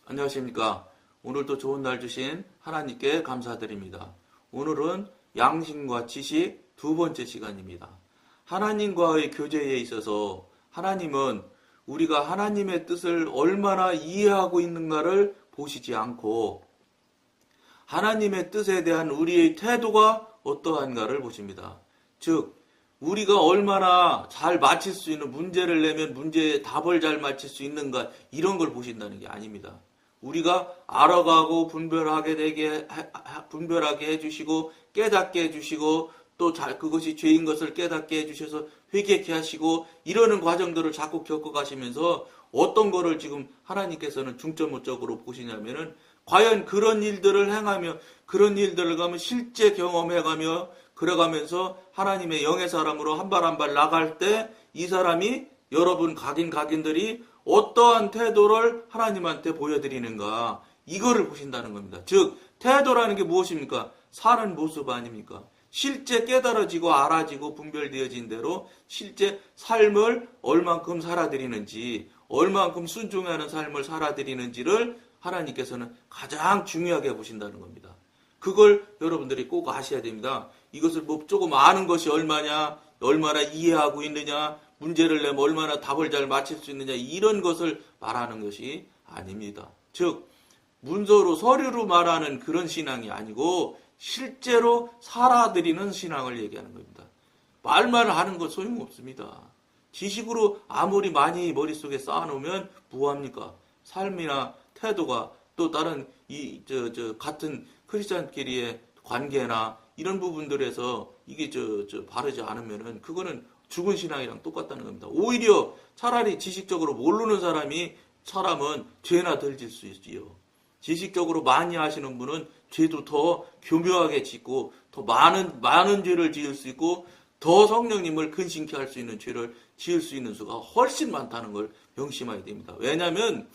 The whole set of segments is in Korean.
안녕하십니까. 오늘도 좋은 날 주신 하나님께 감사드립니다. 오늘은 양심과 지식 두 번째 시간입니다. 하나님과의 교제에 있어서 하나님은 우리가 하나님의 뜻을 얼마나 이해하고 있는가를 보시지 않고 하나님의 뜻에 대한 우리의 태도가 어떠한가를 보십니다. 즉, 우리가 얼마나 잘 맞힐 수 있는 문제를 내면 문제의 답을 잘 맞힐 수 있는가 이런 걸 보신다는 게 아닙니다. 우리가 알아가고 분별하게 해주시고 깨닫게 해주시고 또 그것이 죄인 것을 깨닫게 해주셔서 회개케 하시고 이러는 과정들을 자꾸 겪어가시면서 어떤 거를 지금 하나님께서는 중점적으로 보시냐면은 과연 그런 일들을 행하며 그런 일들을 가면 실제 경험해가며 그래가면서 하나님의 영의 사람으로 한 발 한 발 나갈 때 이 사람이 여러분 각인들이 어떠한 태도를 하나님한테 보여드리는가 이거를 보신다는 겁니다. 즉 태도라는 게 무엇입니까? 사는 모습 아닙니까? 실제 깨달아지고 알아지고 분별되어진 대로 실제 삶을 얼만큼 살아드리는지 얼만큼 순종하는 삶을 살아드리는지를 하나님께서는 가장 중요하게 보신다는 겁니다. 그걸 여러분들이 꼭 아셔야 됩니다. 이것을 뭐 조금 아는 것이 얼마냐, 얼마나 이해하고 있느냐, 문제를 내면 얼마나 답을 잘 맞힐 수 있느냐 이런 것을 말하는 것이 아닙니다. 즉 문서로 서류로 말하는 그런 신앙이 아니고 실제로 살아드리는 신앙을 얘기하는 겁니다. 말만 하는 것 소용없습니다. 지식으로 아무리 많이 머릿속에 쌓아놓으면 뭐합니까? 삶이나 태도가 또 다른 같은 크리스찬끼리의 관계나 이런 부분들에서 이게 바르지 않으면은 그거는 죽은 신앙이랑 똑같다는 겁니다. 오히려 차라리 지식적으로 모르는 사람은 죄나 덜 질 수 있지요. 지식적으로 많이 하시는 분은 죄도 더 교묘하게 짓고 더 많은 죄를 지을 수 있고 더 성령님을 근심케 할 수 있는 죄를 지을 수 있는 수가 훨씬 많다는 걸 명심해야 됩니다. 왜냐하면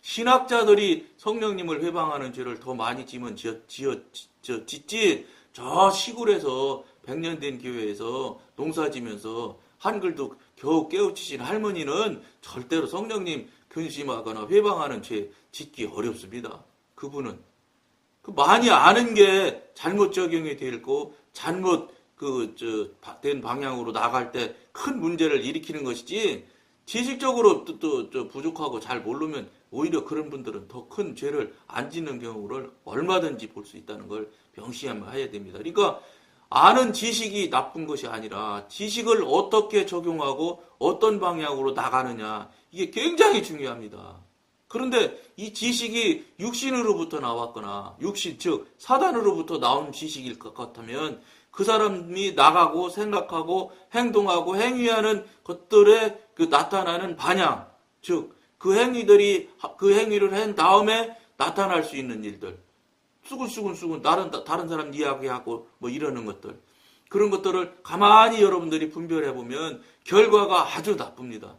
신학자들이 성령님을 회방하는 죄를 더 많이 지면 짓지 저 시골에서 100년 된 교회에서 농사지면서 한글도 겨우 깨우치신 할머니는 절대로 성령님 근심하거나 회방하는 죄 짓기 어렵습니다. 그분은 많이 아는 게 잘못 적용이 되고 잘못 된 방향으로 나갈 때 큰 문제를 일으키는 것이지 지식적으로 또 부족하고 잘 모르면 오히려 그런 분들은 더 큰 죄를 안 짓는 경우를 얼마든지 볼 수 있다는 걸 명심해야 됩니다. 그러니까 아는 지식이 나쁜 것이 아니라 지식을 어떻게 적용하고 어떤 방향으로 나가느냐 이게 굉장히 중요합니다. 그런데 이 지식이 육신으로부터 나왔거나 육신 즉 사단으로부터 나온 지식일 것 같으면 그 사람이 나가고 생각하고 행동하고 행위하는 것들에 나타나는 반향 즉 그 행위를 한 다음에 나타날 수 있는 일들 수근수근 다른 사람 이야기하고 뭐 이러는 것들 그런 것들을 가만히 여러분들이 분별해 보면 결과가 아주 나쁩니다.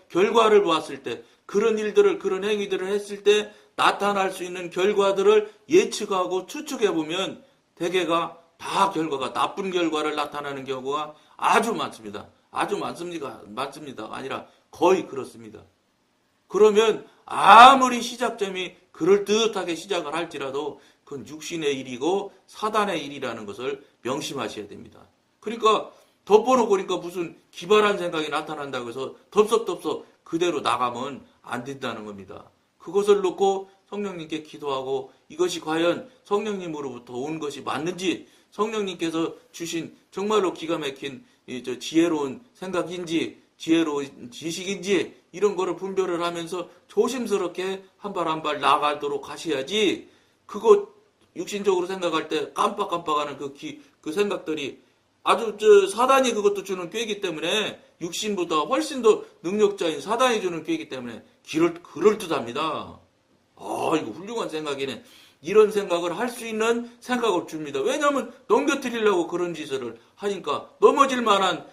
결과를 보았을 때 그런 일들을 그런 행위들을 했을 때 나타날 수 있는 결과들을 예측하고 추측해 보면 대개가 다 결과가 나쁜 결과를 나타나는 경우가 아주 많습니다. 아주 많습니다. 아니라 거의 그렇습니다. 그러면 아무리 시작점이 그럴듯하게 시작을 할지라도 그건 육신의 일이고 사단의 일이라는 것을 명심하셔야 됩니다. 그러니까 덮어놓고 그러니까 무슨 기발한 생각이 나타난다고 해서 덥석덥석 그대로 나가면 안 된다는 겁니다. 그것을 놓고 성령님께 기도하고 이것이 과연 성령님으로부터 온 것이 맞는지 성령님께서 주신 정말로 기가 막힌 지혜로운 생각인지 지혜로운 지식인지 이런 거를 분별을 하면서 조심스럽게 한 발 한 발 나가도록 하셔야지 그거 육신적으로 생각할 때 깜빡깜빡하는 그 생각들이 아주 사단이 그것도 주는 꾀이기 때문에 육신보다 훨씬 더 능력자인 사단이 주는 꾀이기 때문에 그럴듯합니다. 이거 훌륭한 생각이네. 이런 생각을 할 수 있는 생각을 줍니다. 왜냐하면 넘겨뜨리려고 그런 짓을 하니까 넘어질 만한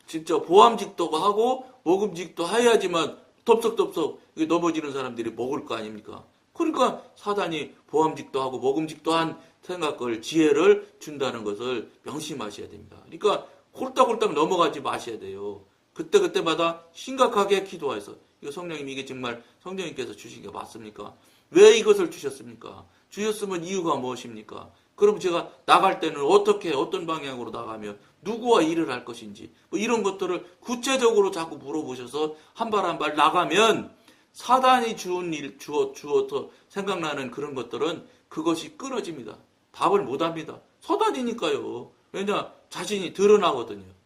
진짜 보암직도 하고 먹음직도 해야지만 덥석덥석 넘어지는 사람들이 먹을 거 아닙니까? 그러니까 사단이 보암직도 하고 먹음직도 한 생각을 지혜를 준다는 것을 명심하셔야 됩니다. 그러니까 홀딱홀딱 넘어가지 마셔야 돼요. 그때마다 심각하게 기도해서 이거 성령님이 이게 정말 성령님께서 주신 게 맞습니까? 왜 이것을 주셨습니까? 주셨으면 이유가 무엇입니까? 그럼 제가 나갈 때는 어떻게 어떤 방향으로 나가며 누구와 일을 할 것인지 뭐 이런 것들을 구체적으로 자꾸 물어보셔서 한 발 한 발 나가면 사단이 주어서 생각나는 그런 것들은 그것이 끊어집니다. 답을 못합니다. 사단이니까요. 왜냐 자신이 드러나거든요.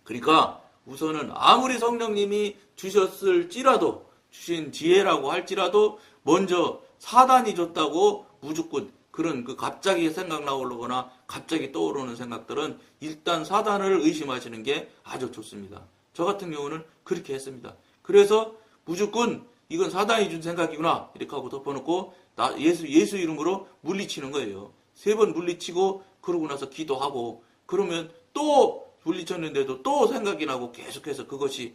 그러니까 우선은 아무리 성령님이 주셨을지라도 주신 지혜라고 할지라도 먼저 사단이 줬다고 무조건 그런 그 갑자기 생각 나오거나 갑자기 떠오르는 생각들은 일단 사단을 의심하시는 게 아주 좋습니다. 저 같은 경우는 그렇게 했습니다. 그래서 무조건 이건 사단이 준 생각이구나 이렇게 하고 덮어놓고 나 예수 이름으로 물리치는 거예요. 3번 물리치고 그러고 나서 기도하고 그러면 또 물리쳤는데도 또 생각이 나고 계속해서 그것이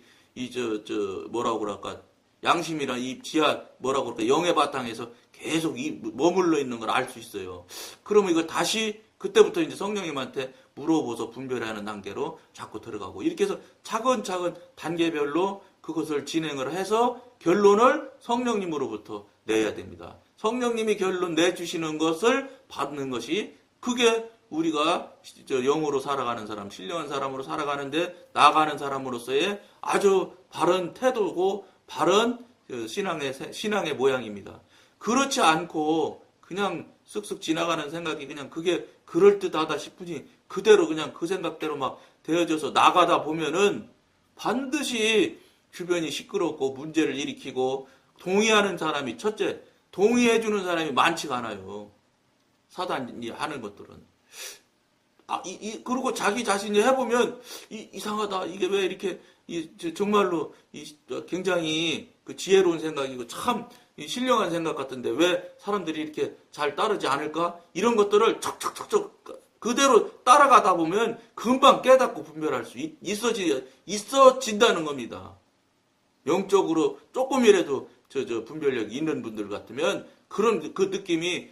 뭐라고 그럴까 양심이나 이 지하 뭐라고 그럴까 영의 바탕에서 계속 머물러 있는 걸 알 수 있어요. 그러면 이걸 다시 그때부터 이제 성령님한테 물어보서 분별하는 단계로 자꾸 들어가고 이렇게 해서 차근차근 단계별로 그것을 진행을 해서 결론을 성령님으로부터 내야 됩니다. 성령님이 결론 내주시는 것을 받는 것이 그게 우리가 영으로 살아가는 사람, 신령한 사람으로 살아가는데 나아가는 사람으로서의 아주 바른 태도고 바른 신앙의 모양입니다. 그렇지 않고 그냥 쓱쓱 지나가는 생각이 그냥 그게 그럴듯하다 싶으니 그대로 그냥 그 생각대로 막 되어져서 나가다 보면은 반드시 주변이 시끄럽고 문제를 일으키고 동의하는 사람이 첫째, 동의해주는 사람이 많지가 않아요. 사단이 하는 것들은. 그리고 자기 자신이 해보면, 이상하다. 이게 왜 이렇게, 정말로, 굉장히 그 지혜로운 생각이고, 참, 신령한 생각 같은데, 왜 사람들이 이렇게 잘 따르지 않을까? 이런 것들을 척척척척, 그대로 따라가다 보면, 금방 깨닫고 분별할 수 있어진다는 겁니다. 영적으로 조금이라도, 분별력이 있는 분들 같으면, 그런 그 느낌이,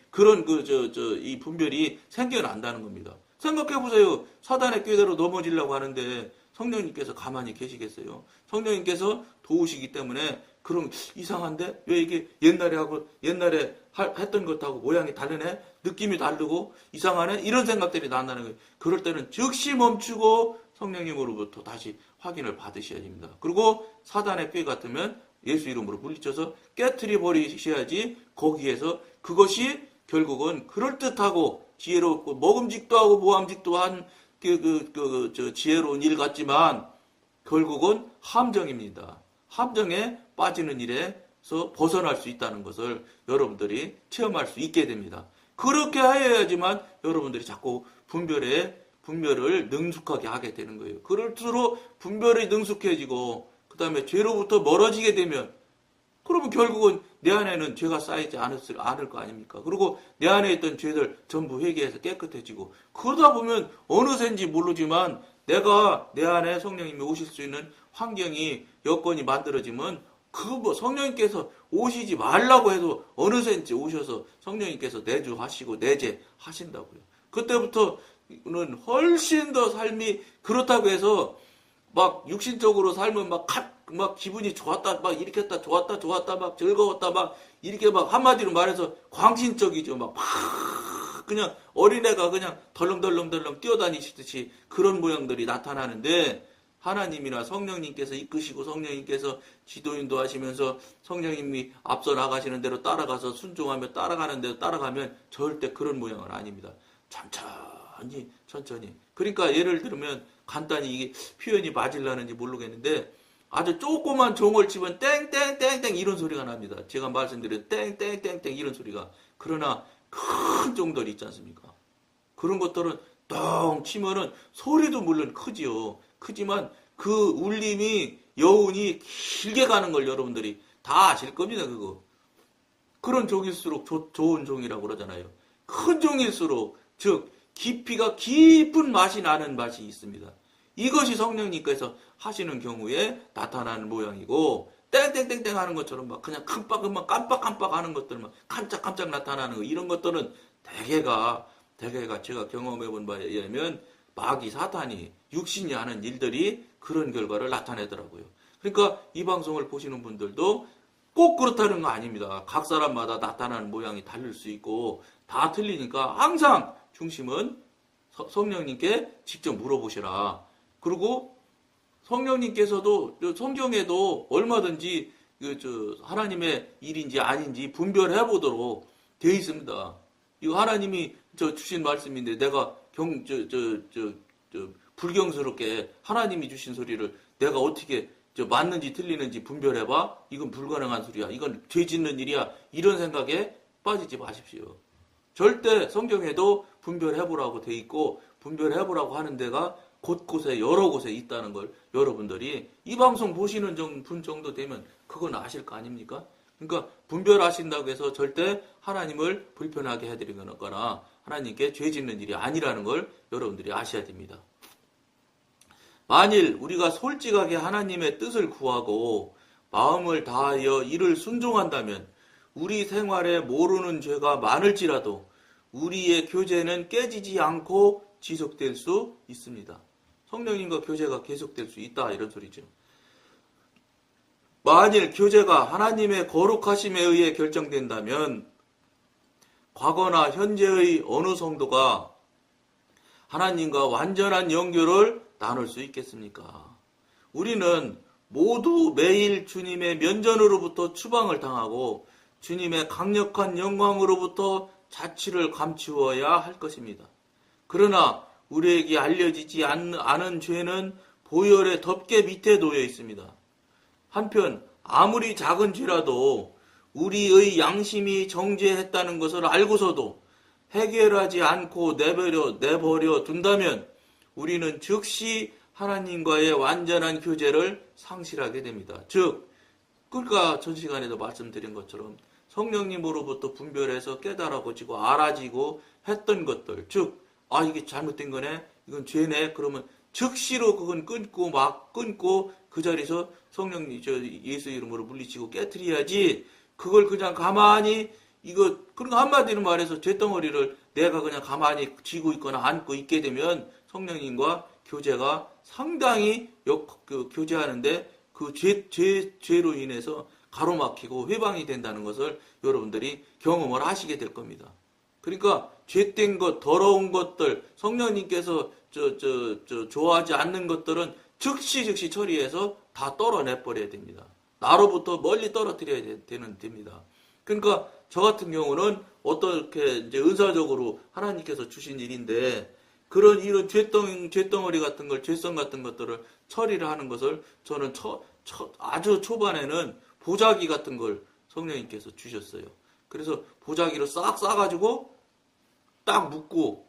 이 분별이 생겨난다는 겁니다. 생각해보세요. 사단의 꾀대로 넘어지려고 하는데 성령님께서 가만히 계시겠어요? 성령님께서 도우시기 때문에 그럼 이상한데? 왜 이게 옛날에 했던 것하고 모양이 다르네? 느낌이 다르고 이상하네? 이런 생각들이 난다는 거예요. 그럴 때는 즉시 멈추고 성령님으로부터 다시 확인을 받으셔야 됩니다. 그리고 사단의 꾀 같으면 예수 이름으로 물리쳐서 깨트려 버리셔야지 거기에서 그것이 결국은 그럴듯하고 지혜롭고 먹음직도 하고 모함직도 한 지혜로운 일 같지만 결국은 함정입니다. 함정에 빠지는 일에서 벗어날 수 있다는 것을 여러분들이 체험할 수 있게 됩니다. 그렇게 하여야지만 여러분들이 자꾸 분별을 능숙하게 하게 되는 거예요. 그럴수록 분별이 능숙해지고 그 다음에 죄로부터 멀어지게 되면 그러면 결국은 내 안에는 죄가 쌓이지 않을 거 아닙니까? 그리고 내 안에 있던 죄들 전부 회개해서 깨끗해지고 그러다 보면 어느새인지 모르지만 내가 내 안에 성령님이 오실 수 있는 환경이 여건이 만들어지면 성령님께서 오시지 말라고 해도 어느새인지 오셔서 성령님께서 내주하시고 내재하신다고요. 그때부터는 훨씬 더 삶이 그렇다고 해서 막 육신적으로 삶은 막 기분이 좋았다, 막 이렇게 했다, 좋았다, 막 즐거웠다, 막 이렇게 막 한마디로 말해서 광신적이죠. 막 그냥 어린애가 그냥 덜렁덜렁 뛰어다니시듯이 그런 모양들이 나타나는데 하나님이나 성령님께서 이끄시고 성령님께서 지도인도 하시면서 성령님이 앞서 나가시는 대로 따라가서 순종하며 따라가는 대로 따라가면 절대 그런 모양은 아닙니다. 천천히. 그러니까 예를 들면 간단히 이게 표현이 맞을라는지 모르겠는데 아주 조그만 종을 치면 땡땡땡땡 이런 소리가 납니다. 제가 말씀드린 땡땡땡땡 이런 소리가. 그러나 큰 종들이 있지 않습니까? 그런 것들은 똥 치면은 소리도 물론 크지요. 크지만 그 울림이 여운이 길게 가는 걸 여러분들이 다 아실 겁니다. 그런 종일수록 좋은 종이라고 그러잖아요. 큰 종일수록 즉 깊이가 깊은 맛이 나는 맛이 있습니다. 이것이 성령님께서 하시는 경우에 나타나는 모양이고 땡땡땡땡 하는 것처럼 막 그냥 깜빡 하는 것들 막 깜짝 나타나는 거 이런 것들은 대개가 제가 경험해 본 바에 의하면 마귀 사탄이 육신이 하는 일들이 그런 결과를 나타내더라고요. 그러니까 이 방송을 보시는 분들도 꼭 그렇다는 거 아닙니다. 각 사람마다 나타나는 모양이 다를 수 있고 다 틀리니까 항상 중심은 성령님께 직접 물어보시라. 그리고 성령님께서도 성경에도 얼마든지 하나님의 일인지 아닌지 분별해 보도록 되어 있습니다. 이거 하나님이 주신 말씀인데 내가 불경스럽게 하나님이 주신 소리를 내가 어떻게 맞는지 틀리는지 분별해봐? 이건 불가능한 소리야. 이건 죄 짓는 일이야. 이런 생각에 빠지지 마십시오. 절대 성경에도 분별해보라고 돼 있고 분별해보라고 하는 데가 곳곳에 여러 곳에 있다는 걸 여러분들이 이 방송 보시는 분 정도 되면 그건 아실 거 아닙니까? 그러니까 분별하신다고 해서 절대 하나님을 불편하게 해드리는 거나 하나님께 죄 짓는 일이 아니라는 걸 여러분들이 아셔야 됩니다. 만일 우리가 솔직하게 하나님의 뜻을 구하고 마음을 다하여 이를 순종한다면 우리 생활에 모르는 죄가 많을지라도 우리의 교제는 깨지지 않고 지속될 수 있습니다. 성령님과 교제가 계속될 수 있다 이런 소리죠. 만일 교제가 하나님의 거룩하심에 의해 결정된다면 과거나 현재의 어느 성도가 하나님과 완전한 연결을 나눌 수 있겠습니까? 우리는 모두 매일 주님의 면전으로부터 추방을 당하고 주님의 강력한 영광으로부터 자취를 감추어야 할 것입니다. 그러나 우리에게 알려지지 않은 죄는 보혈의 덮개 밑에 놓여 있습니다. 한편 아무리 작은 죄라도 우리의 양심이 정죄했다는 것을 알고서도 해결하지 않고 내버려 둔다면 우리는 즉시 하나님과의 완전한 교제를 상실하게 됩니다. 즉, 그러니까 전 시간에도 말씀드린 것처럼 성령님으로부터 분별해서 깨달아지고 알아지고 했던 것들, 즉, 이게 잘못된 거네, 이건 죄네, 그러면 즉시로 그건 끊고 그 자리에서 성령님 예수 이름으로 물리치고 깨트려야지. 그걸 그냥 가만히 그러니까 한마디로 말해서 죄덩어리를 내가 그냥 가만히 쥐고 있거나 안고 있게 되면 성령님과 교제가 상당히 교제하는데 그 죄로 인해서 가로막히고 회방이 된다는 것을 여러분들이 경험을 하시게 될 겁니다. 그러니까 죄된 것, 더러운 것들, 성령님께서 좋아하지 않는 것들은 즉시 처리해서 다 떨어내버려야 됩니다. 나로부터 멀리 떨어뜨려야 됩니다. 그러니까 저 같은 경우는 어떻게 이제 은사적으로 하나님께서 주신 일인데 이런 죄덩어리 같은 걸, 죄성 같은 것들을 처리를 하는 것을 저는 아주 초반에는 보자기 같은 걸 성령님께서 주셨어요. 그래서 보자기로 싹 싸가지고 딱 묶고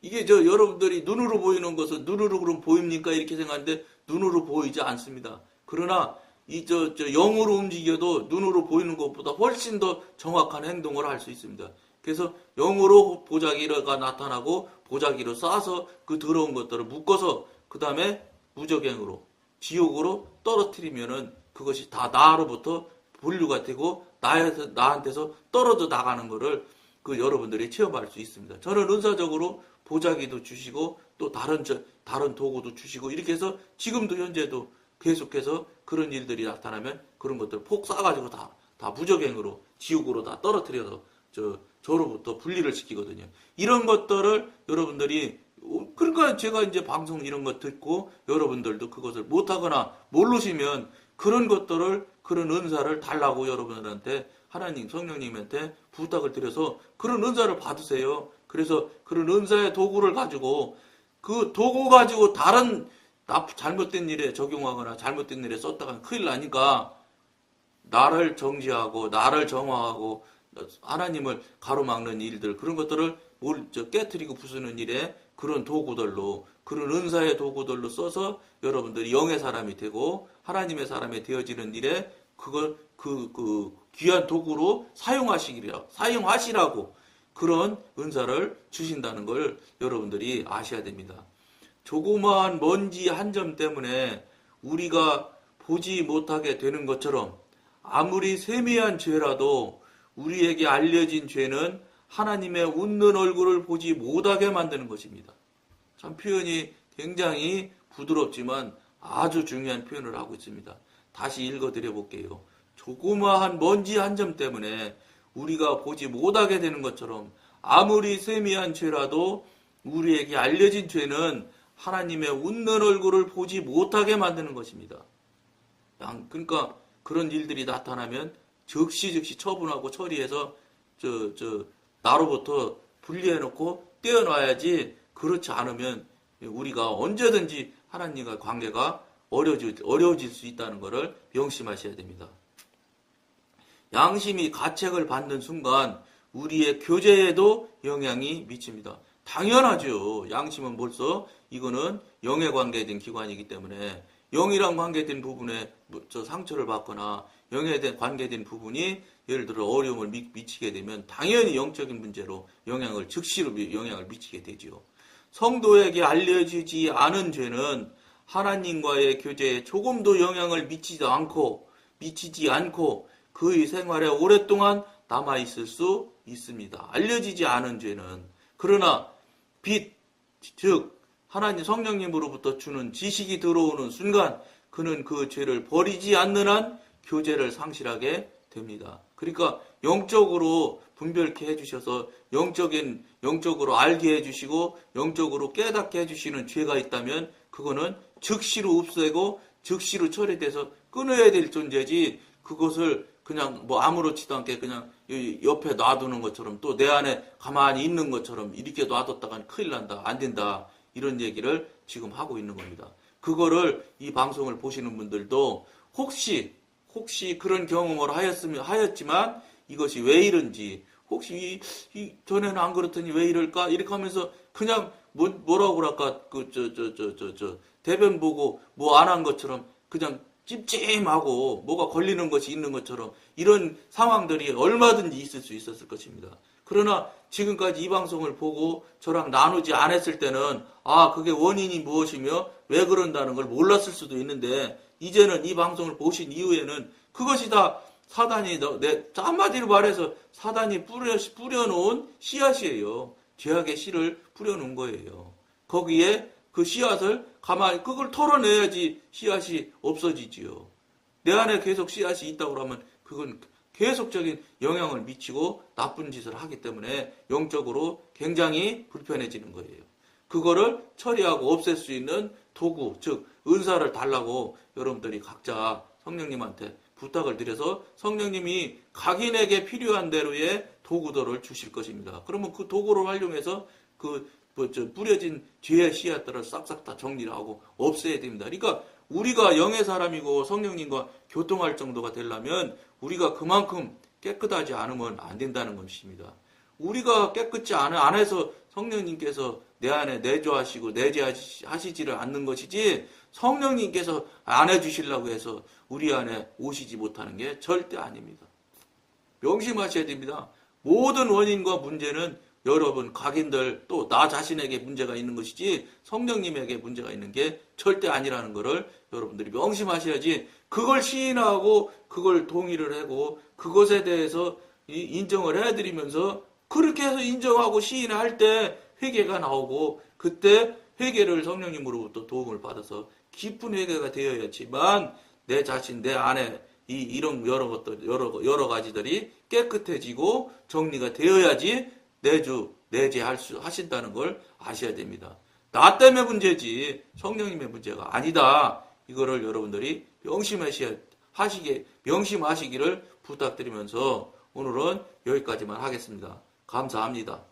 이게 여러분들이 눈으로 보이는 것은 눈으로 그럼 보입니까? 이렇게 생각하는데 눈으로 보이지 않습니다. 그러나 영으로 움직여도 눈으로 보이는 것보다 훨씬 더 정확한 행동을 할 수 있습니다. 그래서 영으로 보자기가 나타나고 보자기로 싸서 그 더러운 것들을 묶어서 그 다음에 무저갱으로 지옥으로 떨어뜨리면은 그것이 다 나로부터 분류가 되고 나한테서 떨어져 나가는 것을 여러분들이 체험할 수 있습니다. 저는 은사적으로 보자기도 주시고 또 다른 도구도 주시고 이렇게 해서 지금도 현재도 계속해서 그런 일들이 나타나면 그런 것들을 폭 싸가지고 다 무저갱으로 지옥으로 다 떨어뜨려서 저로부터 분리를 시키거든요. 이런 것들을 여러분들이 그러니까 제가 이제 방송 이런 거 듣고 여러분들도 그것을 못하거나 모르시면 그런 것들을 그런 은사를 달라고 여러분들한테 하나님 성령님한테 부탁을 드려서 그런 은사를 받으세요. 그래서 그런 은사의 도구를 가지고 그 도구 가지고 다른 잘못된 일에 적용하거나 잘못된 일에 썼다가 큰일 나니까 나를 정지하고 나를 정화하고 하나님을 가로막는 일들 그런 것들을 깨트리고 부수는 일에 그런 도구들로 그런 은사의 도구들로 써서 여러분들이 영의 사람이 되고 하나님의 사람이 되어지는 일에 그걸 그 귀한 도구로 사용하시라고 그런 은사를 주신다는 걸 여러분들이 아셔야 됩니다. 조그마한 먼지 한 점 때문에 우리가 보지 못하게 되는 것처럼 아무리 세미한 죄라도 우리에게 알려진 죄는 하나님의 웃는 얼굴을 보지 못하게 만드는 것입니다. 참 표현이 굉장히 부드럽지만 아주 중요한 표현을 하고 있습니다. 다시 읽어드려 볼게요. 조그마한 먼지 한 점 때문에 우리가 보지 못하게 되는 것처럼 아무리 세미한 죄라도 우리에게 알려진 죄는 하나님의 웃는 얼굴을 보지 못하게 만드는 것입니다. 그러니까 그런 일들이 나타나면 즉시 처분하고 처리해서 나로부터 분리해놓고 떼어놔야지. 그렇지 않으면 우리가 언제든지 하나님과 관계가 어려워질 수 있다는 것을 명심하셔야 됩니다. 양심이 가책을 받는 순간 우리의 교제에도 영향이 미칩니다. 당연하죠. 양심은 벌써 이거는 영에 관계된 기관이기 때문에 영이랑 관계된 부분에 상처를 받거나 영에 관계된 부분이 예를 들어 어려움을 미치게 되면 당연히 영적인 문제로 즉시로 영향을 미치게 되지요. 성도에게 알려지지 않은 죄는 하나님과의 교제에 조금도 영향을 미치지 않고 그의 생활에 오랫동안 남아있을 수 있습니다. 알려지지 않은 죄는. 그러나 즉 하나님 성령님으로부터 주는 지식이 들어오는 순간 그는 그 죄를 버리지 않는 한 교제를 상실하게 됩니다. 그러니까 영적으로 분별케 해주셔서 영적으로 알게 해주시고 영적으로 깨닫게 해주시는 죄가 있다면 그거는 즉시로 없애고 즉시로 처리돼서 끊어야 될 존재지, 그것을 그냥 아무렇지도 않게 그냥 옆에 놔두는 것처럼 또 내 안에 가만히 있는 것처럼 이렇게 놔뒀다가는 큰일 난다, 안 된다, 이런 얘기를 지금 하고 있는 겁니다. 그거를 이 방송을 보시는 분들도 혹시 그런 경험을 하였지만 이것이 왜 이런지, 혹시 전에는 안 그렇더니 왜 이럴까, 이렇게 하면서 그냥 뭐라고 그럴까, 대변 보고 뭐 안 한 것처럼 그냥 찜찜하고 뭐가 걸리는 것이 있는 것처럼 이런 상황들이 얼마든지 있을 수 있었을 것입니다. 그러나 지금까지 이 방송을 보고 저랑 나누지 않았을 때는 그게 원인이 무엇이며 왜 그런다는 걸 몰랐을 수도 있는데, 이제는 이 방송을 보신 이후에는 그것이 다 사단이 한마디로 말해서 사단이 뿌려놓은 씨앗이에요. 죄악의 씨를 뿌려놓은 거예요. 거기에 그 씨앗을 그걸 털어내야지 씨앗이 없어지지요. 내 안에 계속 씨앗이 있다고 하면 그건 계속적인 영향을 미치고 나쁜 짓을 하기 때문에 영적으로 굉장히 불편해지는 거예요. 그거를 처리하고 없앨 수 있는 도구, 즉 은사를 달라고 여러분들이 각자 성령님한테 부탁을 드려서 성령님이 각인에게 필요한 대로의 도구들을 주실 것입니다. 그러면 그 도구를 활용해서 뿌려진 죄의 씨앗들을 싹싹 다 정리를 하고 없애야 됩니다. 그러니까 우리가 영의 사람이고 성령님과 교통할 정도가 되려면 우리가 그만큼 깨끗하지 않으면 안 된다는 것입니다. 우리가 깨끗지 안 해서 성령님께서 내 안에 내주하시고 내재하시지를 않는 것이지, 성령님께서 안 해주시려고 해서 우리 안에 오시지 못하는 게 절대 아닙니다. 명심하셔야 됩니다. 모든 원인과 문제는 여러분 각인들 또 나 자신에게 문제가 있는 것이지 성령님에게 문제가 있는 게 절대 아니라는 것을 여러분들이 명심하셔야지, 그걸 시인하고 그걸 동의를 하고 그것에 대해서 인정을 해드리면서 그렇게 해서 인정하고 시인할 때 회개가 나오고 그때 회개를 성령님으로부터 도움을 받아서 깊은 회개가 되어야지만 내 자신 내 안에 이런 여러 가지들이 깨끗해지고 정리가 되어야지 내재하신다는 걸 아셔야 됩니다. 나 때문에 문제지 성령님의 문제가 아니다. 이거를 여러분들이 명심하시기를 부탁드리면서 오늘은 여기까지만 하겠습니다. 감사합니다.